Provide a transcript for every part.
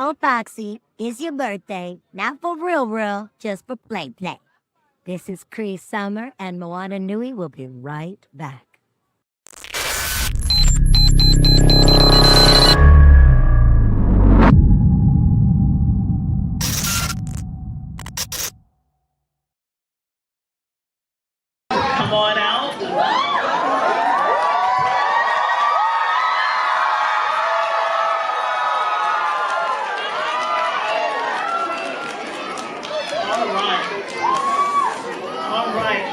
Oh, Foxy, it's your birthday. Not for real, just for play. This is Cree Summer, and Moana Nui will be right back. Come on out. All right.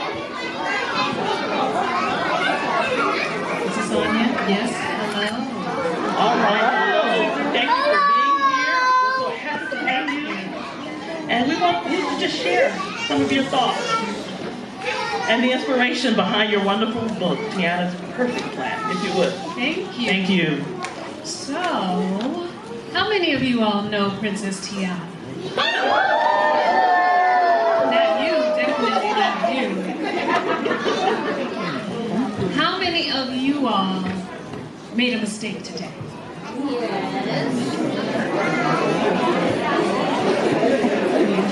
Is this on yet? Yes. Hello. All right. Hello. Thank you for being here. We're so happy to have you. And we want you to just share some of your thoughts and the inspiration behind your wonderful book, Tiana's Perfect Plan, if you would. Thank you. Thank you. So, how many of you all know Princess Tiana? Not you, definitely not you. How many of you all made a mistake today? Yes.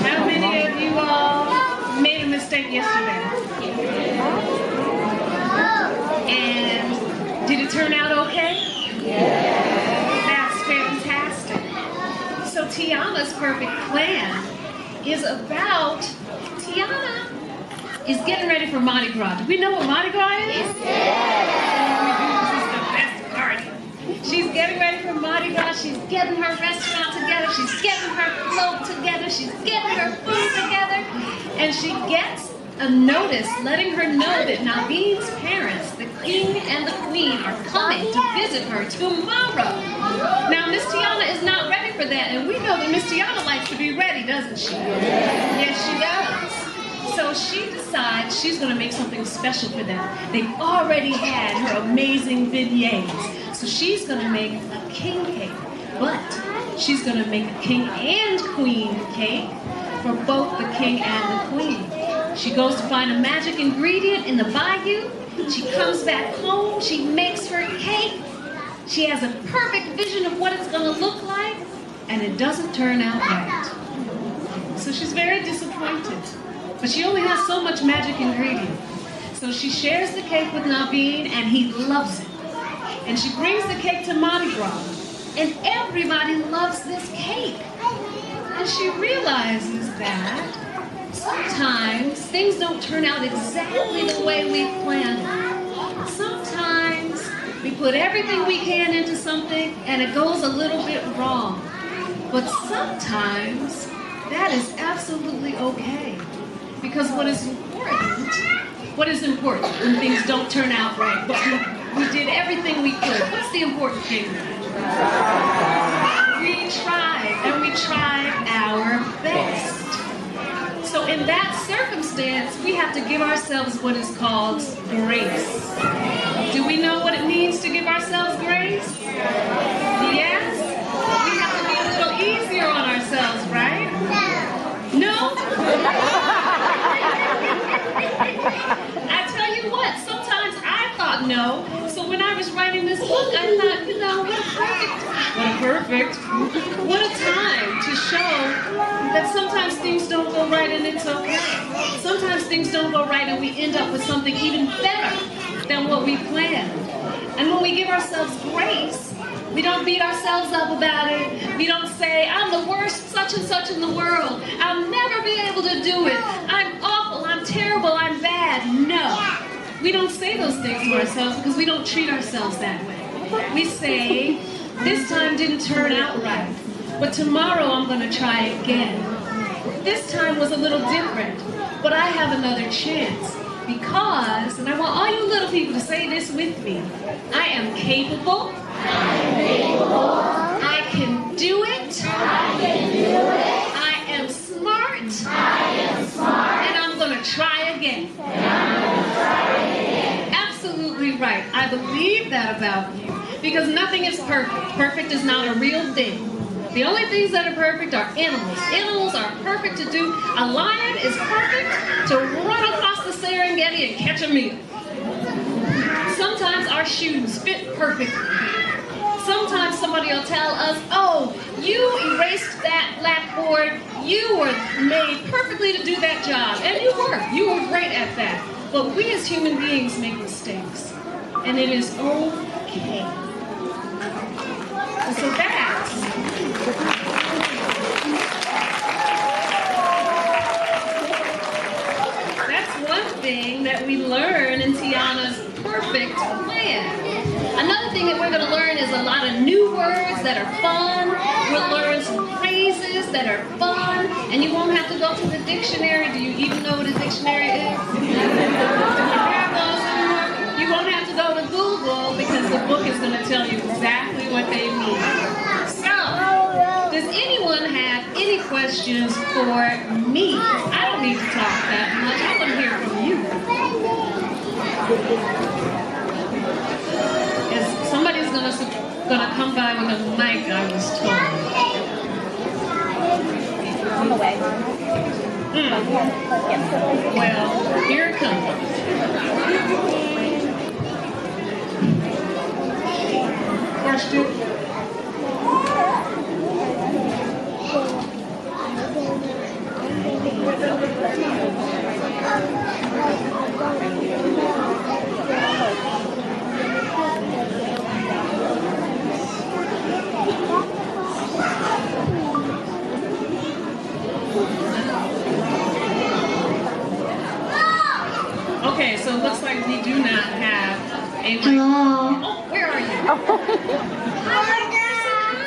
How many of you all made a mistake yesterday? And did it turn out okay? That's fantastic. So Tiana's Perfect Plan is about Tiana is getting ready for Mardi Gras. Do we know what Mardi Gras is? This is the best part. She's getting ready for Mardi Gras. She's getting her restaurant together. She's getting her float together. She's getting her food together. And she gets a notice letting her know that Naveen's parents, the king and the queen, are coming to visit her tomorrow. Now, Miss Tiana is not ready for that, and we know that Miss Tiana likes to be ready, doesn't she? Yes, she does. So she decides she's going to make something special for them. They've already had her amazing beignets, so she's going to make a king cake, but she's going to make a king and queen cake for both the king and the queen. She goes to find a magic ingredient in the bayou. She comes back home. She makes her cake. She has a perfect vision of what it's going to look like, and it doesn't turn out right. So she's very disappointed. But she only has so much magic ingredient. So she shares the cake with Naveen, and he loves it. And she brings the cake to Mardi Gras, and everybody loves this cake. And she realizes that sometimes things don't turn out exactly the way we planned it. Sometimes we put everything we can into something and it goes a little bit wrong. But sometimes that is absolutely okay. Because what is important when things don't turn out right? But we did everything we could. What's the important thing? We tried, and we tried our best. So in that circumstance, we have to give ourselves what is called grace. Do we know what it means to give ourselves grace? Yes? We have to be a little easier on ourselves, right? No? I tell you what, sometimes I thought no. So when I was writing this book, I thought, what a time to show that sometimes things don't go right and it's okay. Sometimes things don't go right and we end up with something even better than what we planned. And when we give ourselves grace, we don't beat ourselves up about it. We don't say, I'm the worst such and such in the world. I'll never be able to do it. I'm awful, I'm terrible, I'm bad. No. We don't say those things to ourselves because we don't treat ourselves that way. We say, this time didn't turn out right, but tomorrow I'm going to try again. This time was a little different, but I have another chance. Because, and I want all you little people to say this with me, I am capable. I can do it. I am smart. And I'm going to try again. Absolutely right. I believe that about you. Because nothing is perfect. Perfect is not a real thing. The only things that are perfect are animals. Animals are perfect to do. A lion is perfect to run across the Serengeti and catch a meal. Sometimes our shoes fit perfectly. Sometimes somebody will tell us, oh, you erased that blackboard, you were made perfectly to do that job. And you were great at that. But we as human beings make mistakes. And it is okay. And so that's one thing that we learn in Tiana's perfect plan. Another thing that we're going to learn is a lot of new words that are fun. We'll learn some phrases that are fun. And you won't have to go to the dictionary. Do you even know what a dictionary is? You won't have to go to Google because the book is going to tell you exactly what they mean. So, does anyone have any questions for me? I don't need to talk that much. I want to hear from you. Somebody's gonna come by with a mic, I was told. On the way. Well, here it comes. Question. Okay, so it looks like we do not have a mic. Hello. Oh, where are you?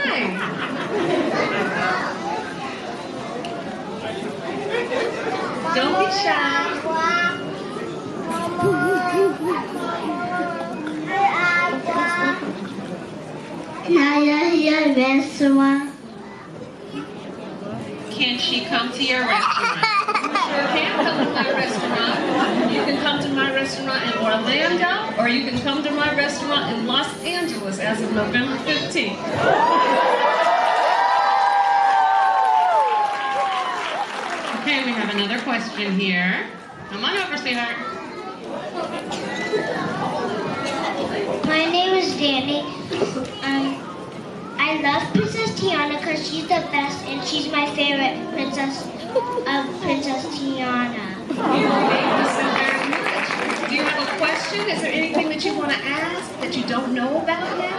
Hi. Don't be shy. Can I your restaurant? Can she come to your restaurant? You sure can come to my restaurant. You can come to my restaurant in Orlando, or you can come to my restaurant in Los Angeles as of November 15th. Okay, we have another question here. Come on over, sweetheart. My name is Danny. I love Princess Tiana because she's the best and she's my favorite princess of Princess Tiana. Thank you so very much. Do you have a question? Is there anything that you want to ask that you don't know about yet?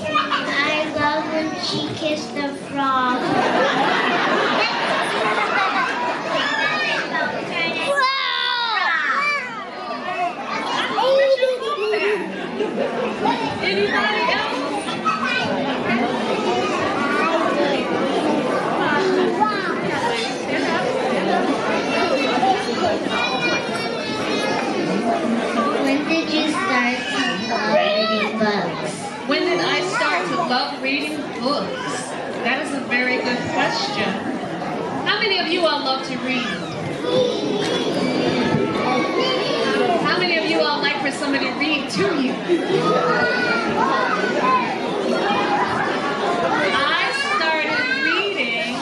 I love when she kissed the frog. Anybody else? When did you start to love reading books? When did I start to love reading books? That is a very good question. How many of you all love to read? How many of you all like for somebody to read to you? I started reading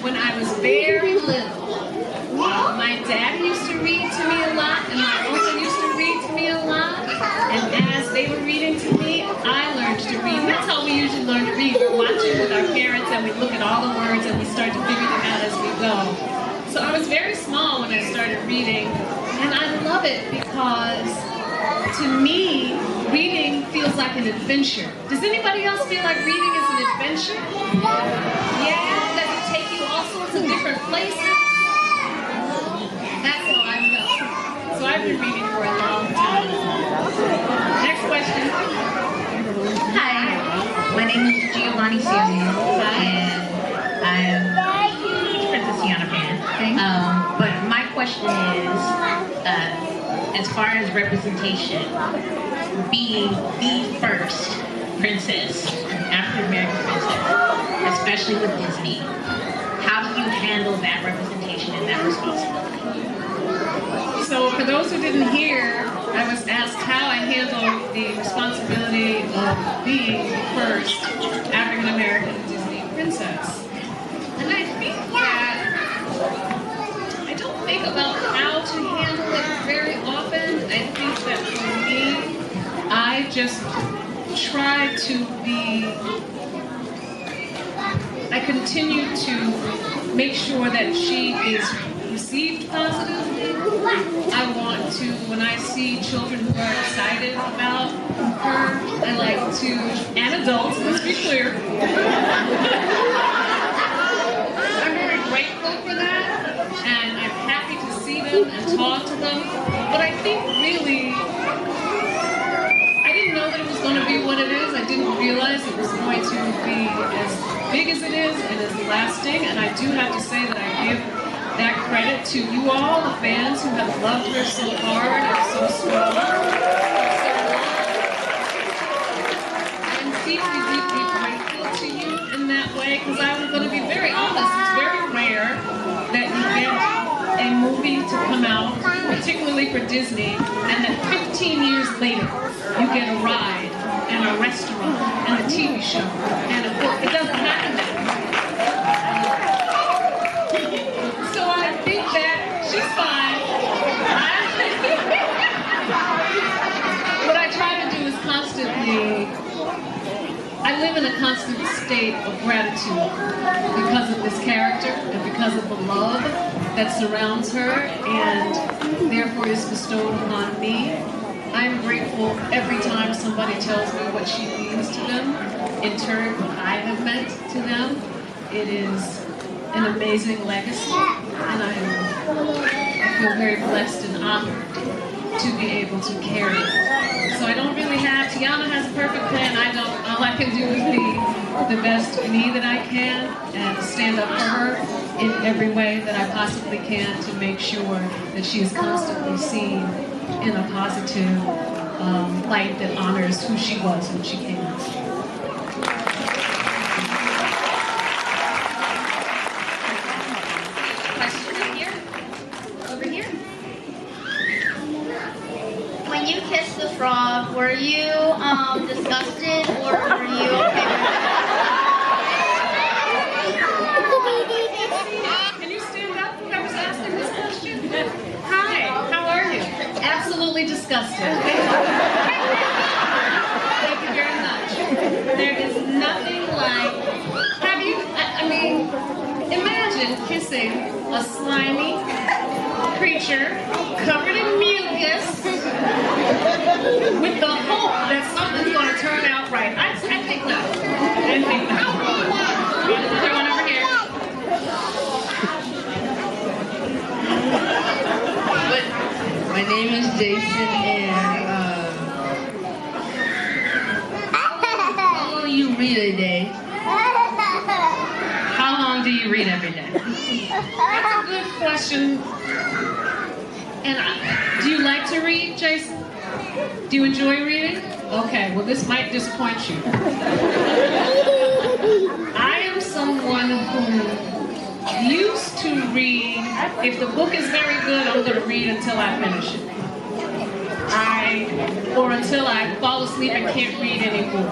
when I was very little. My dad used to read to me a lot, and my uncle used to read to me a lot. And as they were reading to me, I learned to read. That's how we usually learn to read. We're watching with our parents, and we look at all the words, and we start to figure them out as we go. So I was very small when I started reading, and I love it because, to me, reading feels like an adventure. Does anybody else feel like reading is an adventure? Yeah? Does it take you all sorts of different places? That's how I felt. So I've been reading for a long time. Next question. Hi, my name is Giovanni Samuel, and I am a huge Princess Tiana fan. But my question is, as far as representation, being the first princess, African-American princess, especially with Disney, how do you handle that representation and that responsibility? So for those who didn't hear, I was asked how I handle the responsibility of being the first African-American Disney princess. And I think that I don't think about how to handle it very often. I think that for me, I just try to be, I continue to make sure that she is received positively. I want to, when I see children who are excited about her, I like to, and adults, let's be clear. I'm very grateful for that, and I'm happy to see them and talk to them. But I think really, I didn't know that it was going to be what it is. I didn't realize it was going to be as big as it is and as lasting. And I do have to say that I give that credit to you all, the fans who have loved her so hard and so strong. I'm deeply, deeply grateful to you in that way, because I'm going to be very honest, it's very rare that you get a movie to come out, particularly for Disney, and that 15 years later you get a ride and a restaurant and a TV show and a book. It doesn't happen that way. So I think that she's fine. What I try to do is constantly, I live in a constant state of gratitude because of this character and because of the love that surrounds her and therefore is bestowed upon me. I'm grateful every time somebody tells me what she means to them, in turn what I have meant to them. It is an amazing legacy, and I feel very blessed and honored to be able to carry it. So I don't really have, Tiana has a perfect plan, I don't. All I can do is be the best me that I can and stand up for her in every way that I possibly can to make sure that she is constantly seen in a positive light that honors who she was when she came out. Question here? Over here? When you kissed the frog, were you disgusted or were you okay with it? Can you stand up? I was asking this question. Hi, how are you? Absolutely disgusted. Thank you very much. There is nothing like, have you, I mean, imagine kissing a slimy creature covered in mucus with the hope that something's going to turn out right. I think no. I think no. Another one over here. My name is Jason, and how long do you read a day? How long do you read every day? That's a good question. And do you like to read, Jason? Do you enjoy reading? Okay, well this might disappoint you. I am someone who used to read, if the book is very good, I'm going to read until I finish it. Or until I fall asleep and can't read anymore.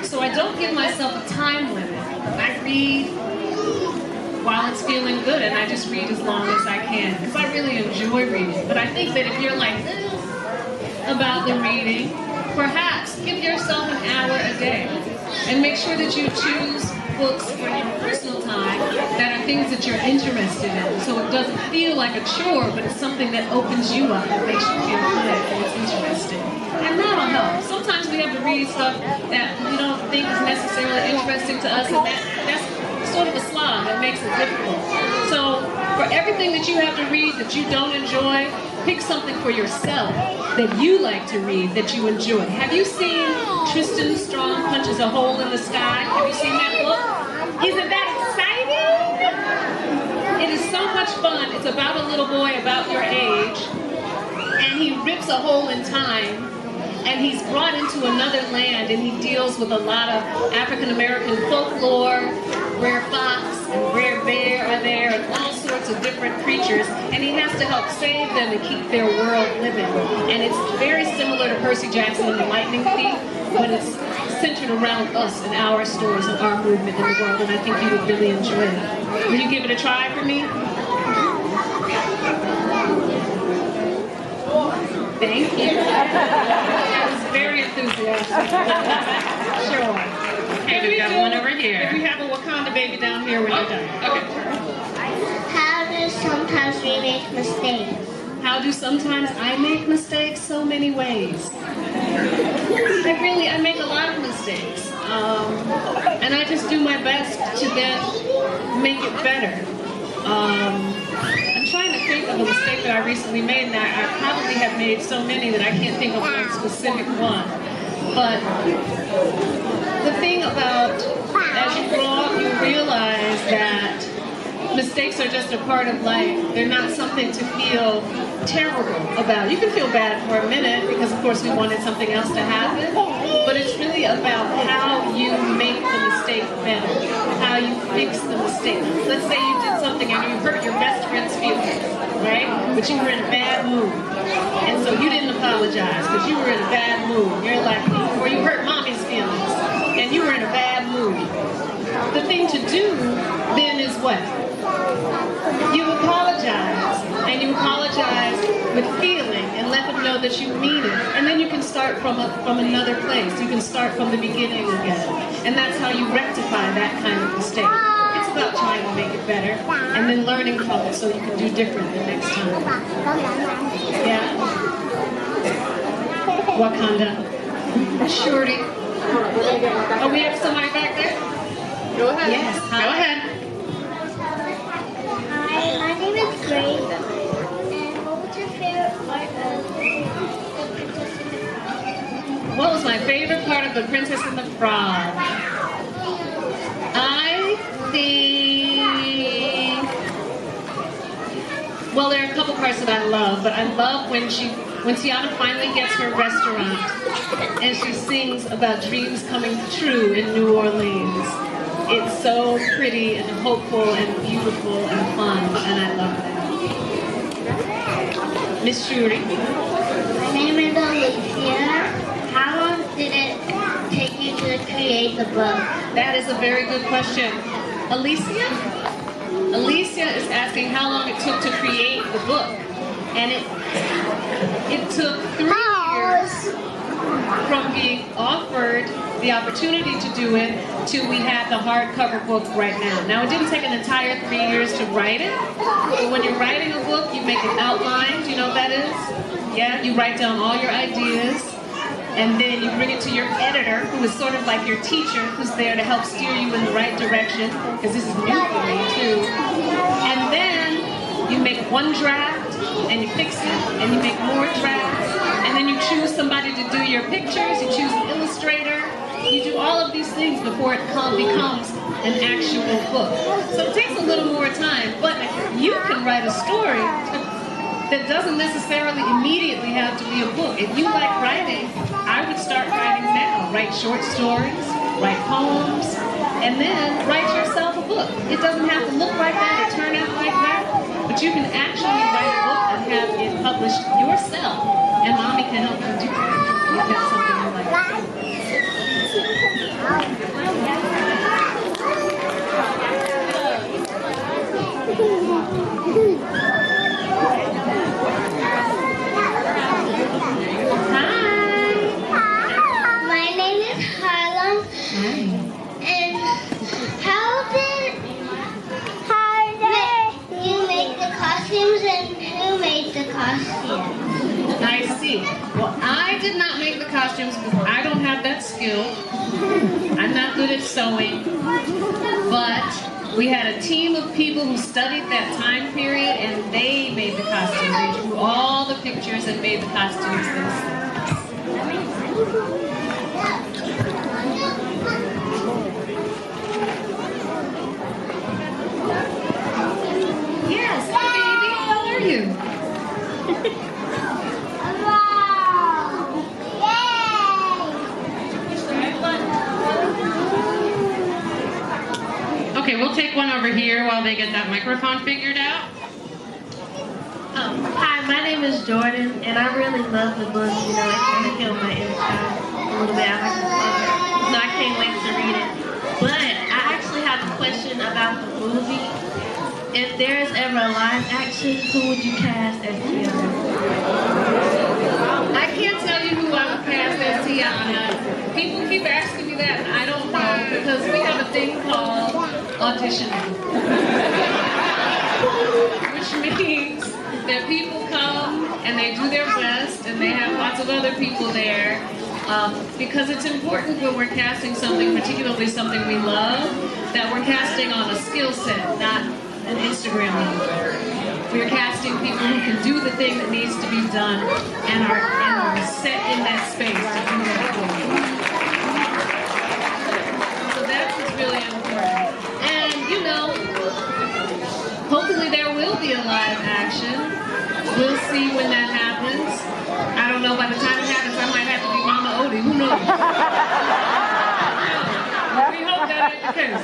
So I don't give myself a time limit. I read while it's feeling good, and I just read as long as I can, because I really enjoy reading. But I think that if you're like this about the reading, perhaps give yourself an hour a day, and make sure that you choose books for your personal time that are things that you're interested in, so it doesn't feel like a chore, but it's something that opens you up and makes you feel good and it's interesting. And that'll help. Sometimes we have to read stuff that we don't think is necessarily interesting to us, and that's sort of a slog that makes it difficult. So for everything that you have to read that you don't enjoy, pick something for yourself that you like to read, that you enjoy. Have you seen Tristan Strong Punches a Hole in the Sky? Have you seen that book? Isn't that exciting? It is so much fun. It's about a little boy about your age, and he rips a hole in time, and he's brought into another land, and he deals with a lot of African-American folklore. Rare fox and rare bear are there, and all sorts of different creatures, and he has to help save them and keep their world living. And it's very similar to Percy Jackson and the Lightning Thief, but it's centered around us and our stories and our movement in the world, and I think you would really enjoy it. Will you give it a try for me? Thank you. That was very enthusiastic. Sure. Okay, we've got one over here. If we have a Wakanda baby down here when you're done. Okay. How do sometimes we make mistakes? How do sometimes I make mistakes? So many ways. I make a lot of mistakes. And I just do my best to then make it better. I'm trying to think of a mistake that I recently made, and I probably have made so many that I can't think of one specific one. But the thing about, as you grow up, you realize that mistakes are just a part of life. They're not something to feel terrible about. You can feel bad for a minute because, of course, we wanted something else to happen. But it's really about how you make the mistake better, how you fix the mistake. Let's say you did something and you hurt your best friend's feelings, right? But you were in a bad mood. And so you didn't apologize because you were in a bad mood. You're like, or you hurt mommy's feelings and you were in a bad mood. The thing to do then is what? You apologize, and you apologize with feeling and let them know that you mean it. And then you can start from another place. You can start from the beginning again. And that's how you rectify that kind of mistake. It's about trying to make it better and then learning from it so you can do different the next time. Yeah? Wakanda. Shorty. Oh, we have somebody back there? Go ahead. Yes. Go ahead. Hi, my name is Grace. And what was your favorite part of The Princess and the Frog? What was my favorite part of The Princess and the Frog? I think, well, there are a couple parts that I love, but I love when Tiana finally gets her restaurant and she sings about dreams coming true in New Orleans. It's so pretty and hopeful and beautiful and fun, and I love that. Miss Shuri. My name is Alicia. How long did it take you to create the book? That is a very good question. Alicia? Alicia is asking how long it took to create the book. And it took 3 years from being offered the opportunity to do it till we had the hardcover book right now. Now, it didn't take an entire 3 years to write it, but when you're writing a book, you make an outline. Do you know what that is? Yeah, you write down all your ideas, and then you bring it to your editor, who is sort of like your teacher, who's there to help steer you in the right direction, because this is new for me too. And then you make one draft, and you fix it, and you make more drafts, and then you choose somebody to do your pictures, you choose an illustrator, you do all of these things before it becomes an actual book. So it takes a little more time, but you can write a story that doesn't necessarily immediately have to be a book. If you like writing, I would start writing now. Write short stories, write poems, and then write yourself a book. It doesn't have to look like that or turn out like that, but you can actually write a book and have it published yourself, and mommy can help you do that if that's something you like. My name is Harlem. And how did you make the costumes, and who made the costumes? I see. Well, I did not make the costumes because I don't have that skill. I'm not good at sewing. But we had a team of people who studied that time period, and they made the costumes. They drew all the pictures and made the costumes themselves. Yes, hi baby, how are you? Okay, we'll take one over here while they get that microphone figured out. Hi, my name is Jordan, and I really love the book. You know, it kind of killed my inner child a little bit. I like the book, so I can't wait to read it. But I actually have a question about the movie. If there is ever a live action, who would you cast as Tiana? I can't tell you who I would cast as Tiana. People keep asking me that, and I don't know, because we have a thing called auditioning. Which means that people come and they do their best, and they have lots of other people there. Because it's important when we're casting something, particularly something we love, that we're casting on a skill set, not an Instagram number. We're casting people who can do the thing that needs to be done and are set in that space to do that thing. So that's what's really important. And you know, hopefully there will be a live action. We'll see when that happens. I don't know, by the time it happens, I might have to be Mama Odie, who knows? We hope that ain't the case.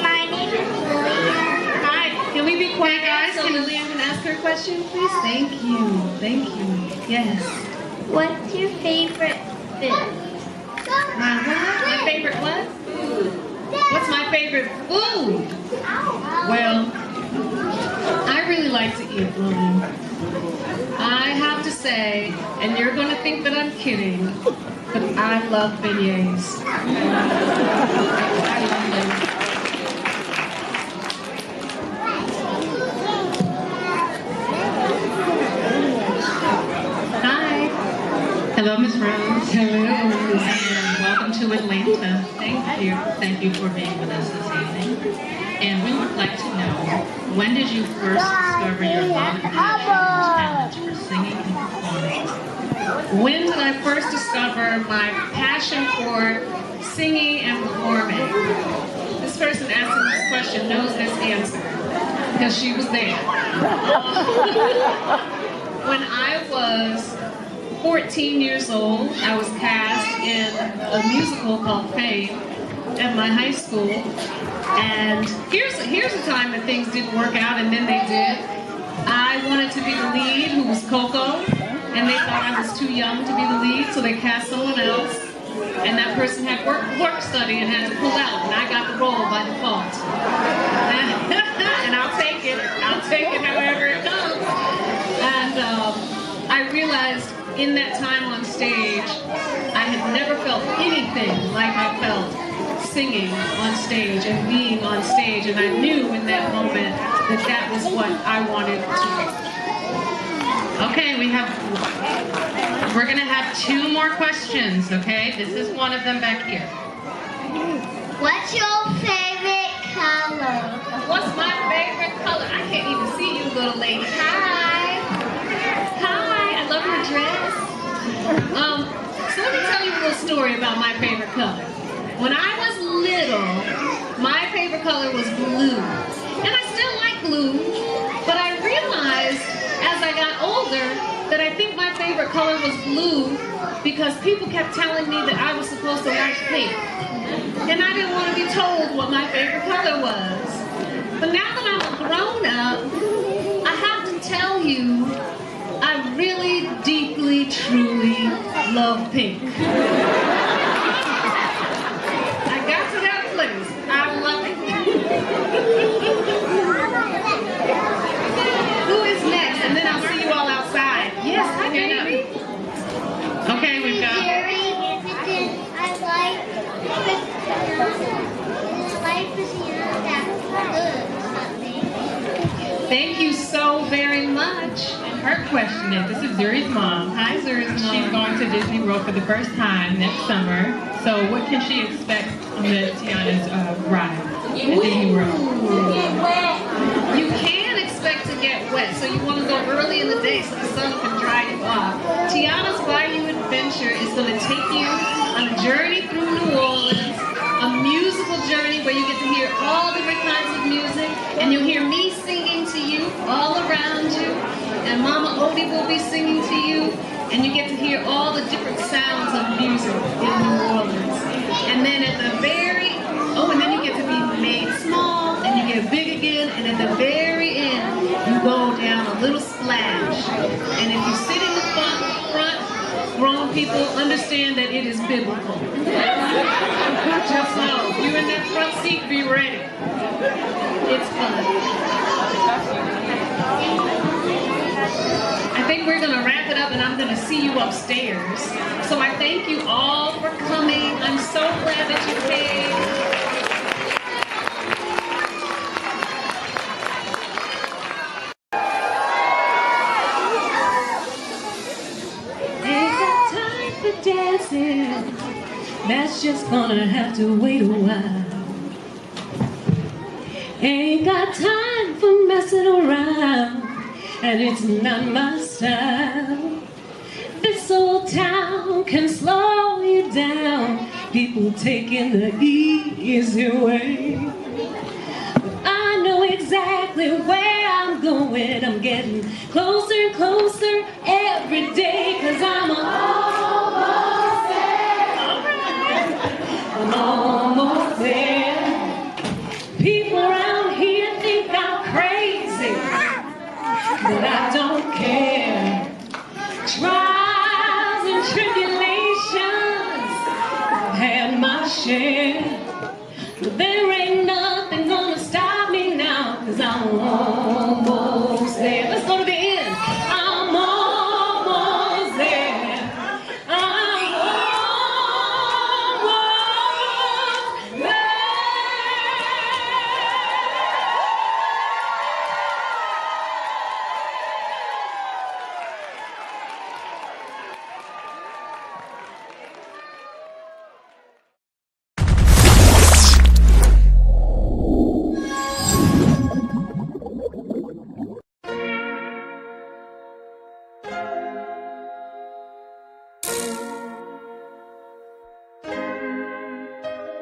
My name is Lillian. Hi, can we be quiet, guys, so Can- Lillian can ask her question, please? Thank you, yes. What's your favorite food? My what? My favorite what? What's my favorite food? Well, I really like to eat, Lillian. I have to say, and you're going to think that I'm kidding, but I love beignets. I love them. Hi. Hello, Ms. Rose. Hello. And welcome to Atlanta. Thank you. Thank you for being with us this evening. And we would like to know, when did you first discover your love and passion and talent for singing and performing? When did I first discover my passion for singing and performing? This person asking this question knows this answer because she was there. When I was 14 years old, I was cast in a musical called Fame at my high school. And here's a time that things didn't work out, and then they did. I wanted to be the lead, who was Coco, and they thought I was too young to be the lead, so they cast someone else. And that person had work study and had to pull out, and I got the role by default. And I'll take it however it comes. And I realized in that time on stage, I had never felt anything like I felt singing on stage and being on stage, and I knew in that moment that that was what I wanted to do. Okay, we're gonna have 2 more questions, okay? This is one of them back here. What's your favorite color? What's my favorite color? I can't even see you, little lady. Hi. Hi, I love your dress. So let me tell you a little story about my favorite color. When I was little, my favorite color was blue. And I still like blue, but I realized as I got older that I think my favorite color was blue because people kept telling me that I was supposed to like pink. And I didn't want to be told what my favorite color was. But now that I'm a grown-up, I have to tell you, I really deeply, truly love pink. I got to that place. I love it. Who is next? And then I'll see you all outside. Yes, hi, baby. Okay, we've got... Thank you so very much. And her question is, this is Zuri's mom. Hi, Zuri's mom. She's going to Disney World for the first time next summer. So what can she expect on the Tiana's ride at Disney World? You can expect to get wet, so you want to go early in the day so the sun can dry you off. Tiana's Bayou Adventure is going to take you on a journey through New Orleans, a musical journey where you get to hear all different kinds of music, and you'll hear me singing to you all around you, and Mama Odie will be singing to you, and you get to hear all the different sounds of music in New Orleans. And then at the and then you get to be made small, and you get big again, and at the very end, you go down a little splash. And if you sit in the front, grown people understand that it is biblical. Just know, you in that front seat, be ready. It's fun. I think we're gonna wrap it up up and I'm going to see you upstairs. So I thank you all for coming. I'm so glad that you came. Ain't got time for dancing. That's just gonna have to wait a while. Ain't got time for messing around, and it's not my style. This old town can slow you down, people taking the easy way. But I know exactly where I'm going. I'm getting closer and closer every day, 'cause I'm almost there. I'm almost there. People around here think I'm crazy, but I don't care. Trials and tribulations, I've had my share, but there ain't nothing gonna stop me now, 'cause I'm almost there. Let's go to the end. I'm almost there. I'm almost there.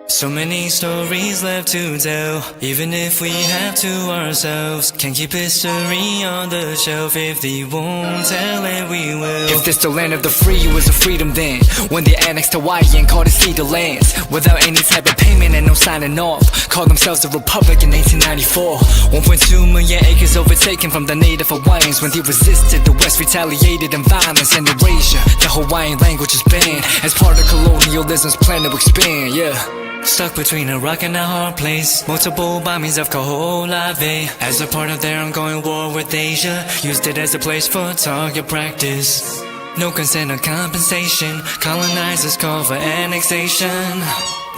So many stories left to tell, even if we have to ourselves. Can't keep history on the shelf. If they won't tell it, we will. If this the land of the free, it was a freedom then, when they annexed Hawaii and called it Cedar Lands, without any type of payment and no signing off. Called themselves a republic in 1894. 1.2 million acres overtaken from the native Hawaiians. When they resisted, the West retaliated in violence and erasure. The Hawaiian language is banned as part of colonialism's plan to expand, yeah. Stuck between a rock and a hard place. Multiple bombings of Kaho'olawe as a part of their ongoing war with Asia. Used it as a place for target practice. No consent or compensation. Colonizers call for annexation.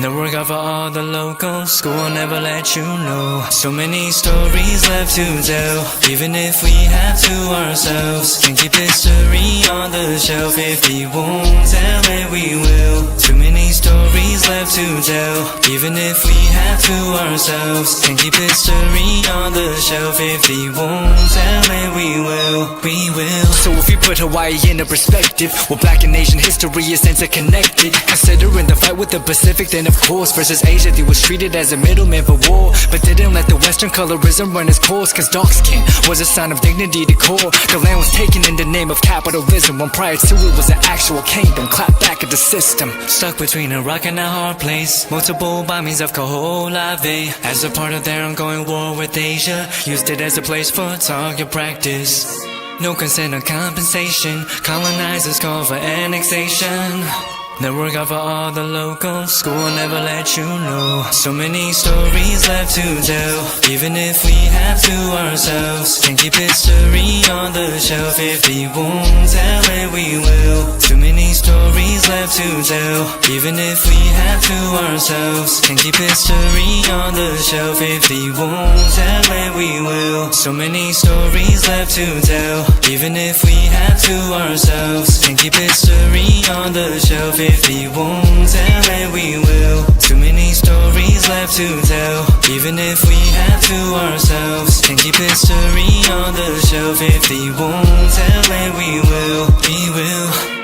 No work out for all the locals. School will never let you know. So many stories left to tell, even if we have to ourselves. Can't keep history on the shelf. If we won't tell it, we will. Too many stories left to tell, even if we have to ourselves. Can't keep history on the shelf. If we won't tell it, we will. We will. So if you put Hawaii into perspective, well, Black and Asian history is interconnected. Considering the fight with the Pacific, then of course, versus Asia, they was treated as a middleman for war, but didn't let the Western colorism run its course, 'cause dark skin was a sign of dignity to core. The land was taken in the name of capitalism, when prior to it was an actual kingdom. Clap back at the system. Stuck between a rock and a hard place. Multiple bombings of Kaho'olawe as a part of their ongoing war with Asia. Used it as a place for target practice. No consent or compensation. Colonizers call for annexation. No work out for all the locals. School will never let you know. So many stories left to tell, even if we have to ourselves. Can't keep history on the shelf. If we won't tell it, we will. Too many stories left to tell, even if we have to ourselves. Can't keep history on the shelf. If we won't tell it, we will. So many stories left to tell, even if we have to ourselves. Can't keep history on the shelf. If we won't tell it, we will. Too many stories left to tell, even if we have to ourselves. Can't keep history on the shelf. If we won't tell it, we will. We will.